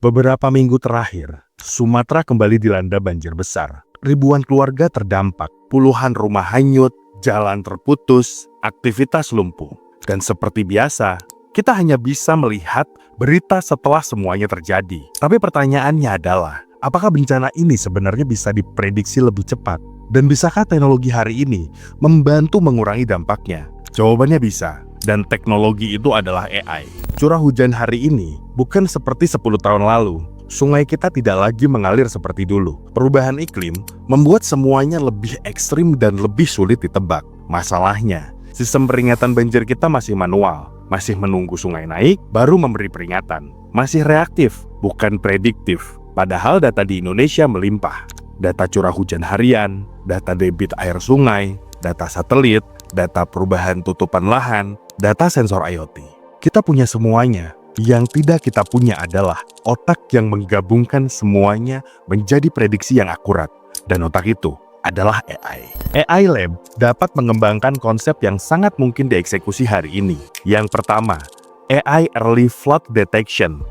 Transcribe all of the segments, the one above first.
Beberapa minggu terakhir, Sumatera kembali dilanda banjir besar. Ribuan keluarga terdampak, puluhan rumah hanyut, jalan terputus, aktivitas lumpuh. Dan seperti biasa, kita hanya bisa melihat berita setelah semuanya terjadi. Tapi pertanyaannya adalah, apakah bencana ini sebenarnya bisa diprediksi lebih cepat? Dan bisakah teknologi hari ini membantu mengurangi dampaknya? Jawabannya bisa. Dan teknologi itu adalah AI. Curah hujan hari ini bukan seperti 10 tahun lalu. Sungai kita tidak lagi mengalir seperti dulu. Perubahan iklim membuat semuanya lebih ekstrim dan lebih sulit ditebak. Masalahnya, sistem peringatan banjir kita masih manual. Masih menunggu sungai naik, baru memberi peringatan. Masih reaktif, bukan prediktif. Padahal data di Indonesia melimpah. Data curah hujan harian, data debit air sungai, data satelit, data perubahan tutupan lahan, data sensor IoT. Kita punya semuanya. Yang tidak kita punya adalah otak yang menggabungkan semuanya menjadi prediksi yang akurat. Dan otak itu adalah AI. AI Lab dapat mengembangkan konsep yang sangat mungkin dieksekusi hari ini. Yang pertama, AI Early Flood Detection.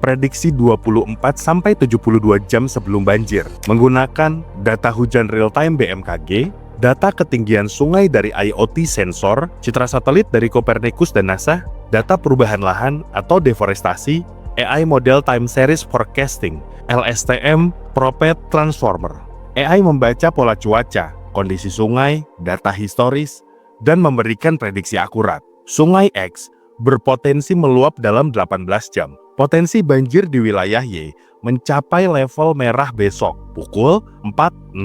Prediksi 24-72 jam sebelum banjir. Menggunakan data hujan real-time BMKG, data ketinggian sungai dari IoT sensor, citra satelit dari Copernicus dan NASA, data perubahan lahan atau deforestasi, AI Model Time Series Forecasting, LSTM Prophet Transformer. AI membaca pola cuaca, kondisi sungai, data historis, dan memberikan prediksi akurat. Sungai X berpotensi meluap dalam 18 jam. Potensi banjir di wilayah Y mencapai level merah besok, pukul 4.00.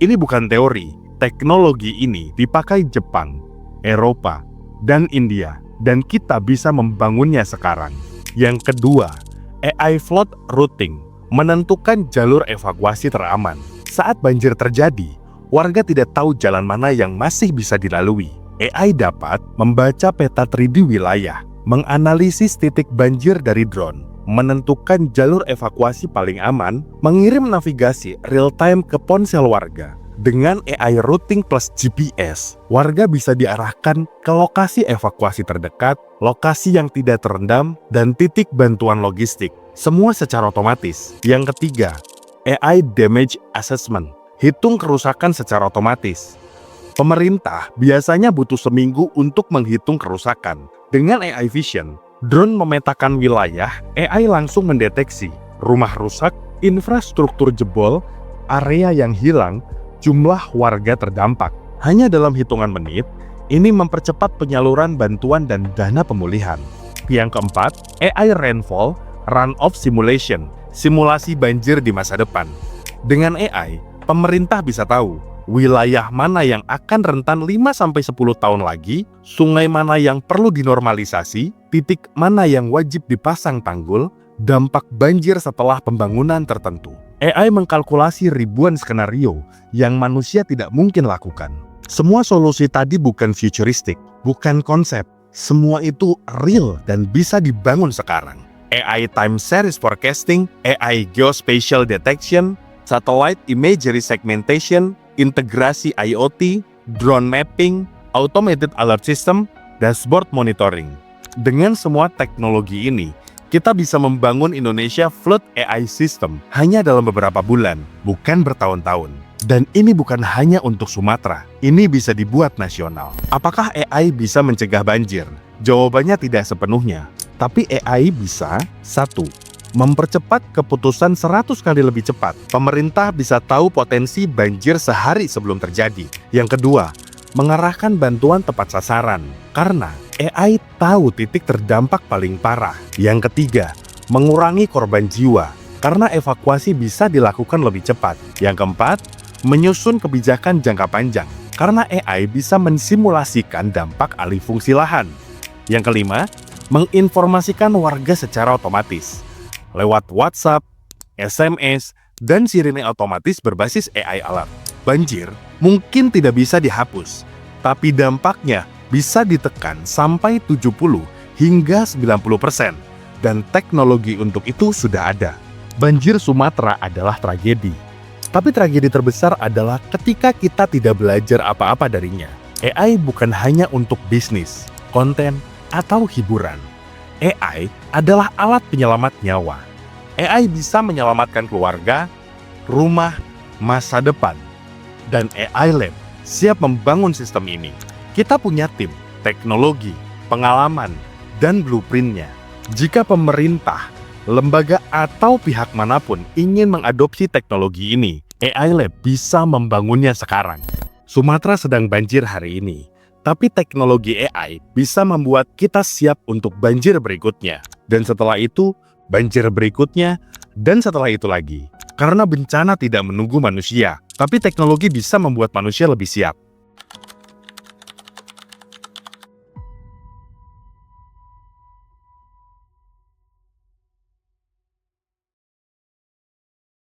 Ini bukan teori. Teknologi ini dipakai Jepang, Eropa, dan India, dan kita bisa membangunnya sekarang. Yang kedua, AI Flood Routing, menentukan jalur evakuasi teraman. Saat banjir terjadi, warga tidak tahu jalan mana yang masih bisa dilalui. AI dapat membaca peta 3D wilayah, menganalisis titik banjir dari drone, menentukan jalur evakuasi paling aman, mengirim navigasi real-time ke ponsel warga. Dengan AI routing plus GPS, warga bisa diarahkan ke lokasi evakuasi terdekat, lokasi yang tidak terendam, dan titik bantuan logistik. Semua secara otomatis. Yang ketiga, AI Damage Assessment, hitung kerusakan secara otomatis. Pemerintah biasanya butuh seminggu untuk menghitung kerusakan. Dengan AI Vision, drone memetakan wilayah, AI langsung mendeteksi rumah rusak, infrastruktur jebol, area yang hilang, jumlah warga terdampak. Hanya dalam hitungan menit, ini mempercepat penyaluran bantuan dan dana pemulihan. Yang keempat, AI Rainfall Runoff Simulation, simulasi banjir di masa depan. Dengan AI, pemerintah bisa tahu wilayah mana yang akan rentan 5-10 tahun lagi, sungai mana yang perlu dinormalisasi, titik mana yang wajib dipasang tanggul, dampak banjir setelah pembangunan tertentu. AI mengkalkulasi ribuan skenario yang manusia tidak mungkin lakukan. Semua solusi tadi bukan futuristik, bukan konsep. Semua itu real dan bisa dibangun sekarang. AI Time Series Forecasting, AI Geospatial Detection, Satellite Imagery Segmentation, integrasi IoT, drone mapping, automated alert system, dashboard monitoring. Dengan semua teknologi ini, kita bisa membangun Indonesia Flood AI System hanya dalam beberapa bulan, bukan bertahun-tahun. Dan ini bukan hanya untuk Sumatera, ini bisa dibuat nasional. Apakah AI bisa mencegah banjir? Jawabannya tidak sepenuhnya. Tapi AI bisa, 1. Mempercepat keputusan 100 kali lebih cepat. Pemerintah bisa tahu potensi banjir sehari sebelum terjadi. Yang kedua, mengarahkan bantuan tepat sasaran. Karena AI tahu titik terdampak paling parah. Yang ketiga, mengurangi korban jiwa. Karena evakuasi bisa dilakukan lebih cepat. Yang keempat, menyusun kebijakan jangka panjang. Karena AI bisa mensimulasikan dampak alih fungsi lahan. Yang kelima, menginformasikan warga secara otomatis. Lewat WhatsApp, SMS, dan sirine otomatis berbasis AI alert. Banjir mungkin tidak bisa dihapus, tapi dampaknya bisa ditekan sampai 70 hingga 90%. Dan teknologi untuk itu sudah ada. Banjir Sumatera adalah tragedi. Tapi tragedi terbesar adalah ketika kita tidak belajar apa-apa darinya. AI bukan hanya untuk bisnis, konten, atau hiburan. AI adalah alat penyelamat nyawa. AI bisa menyelamatkan keluarga, rumah, masa depan. Dan AI Lab siap membangun sistem ini. Kita punya tim, teknologi, pengalaman, dan blueprint-nya. Jika pemerintah, lembaga, atau pihak manapun ingin mengadopsi teknologi ini, AI Lab bisa membangunnya sekarang. Sumatera sedang banjir hari ini, tapi teknologi AI bisa membuat kita siap untuk banjir berikutnya. Dan setelah itu, banjir berikutnya, dan setelah itu lagi. Karena bencana tidak menunggu manusia, tapi teknologi bisa membuat manusia lebih siap.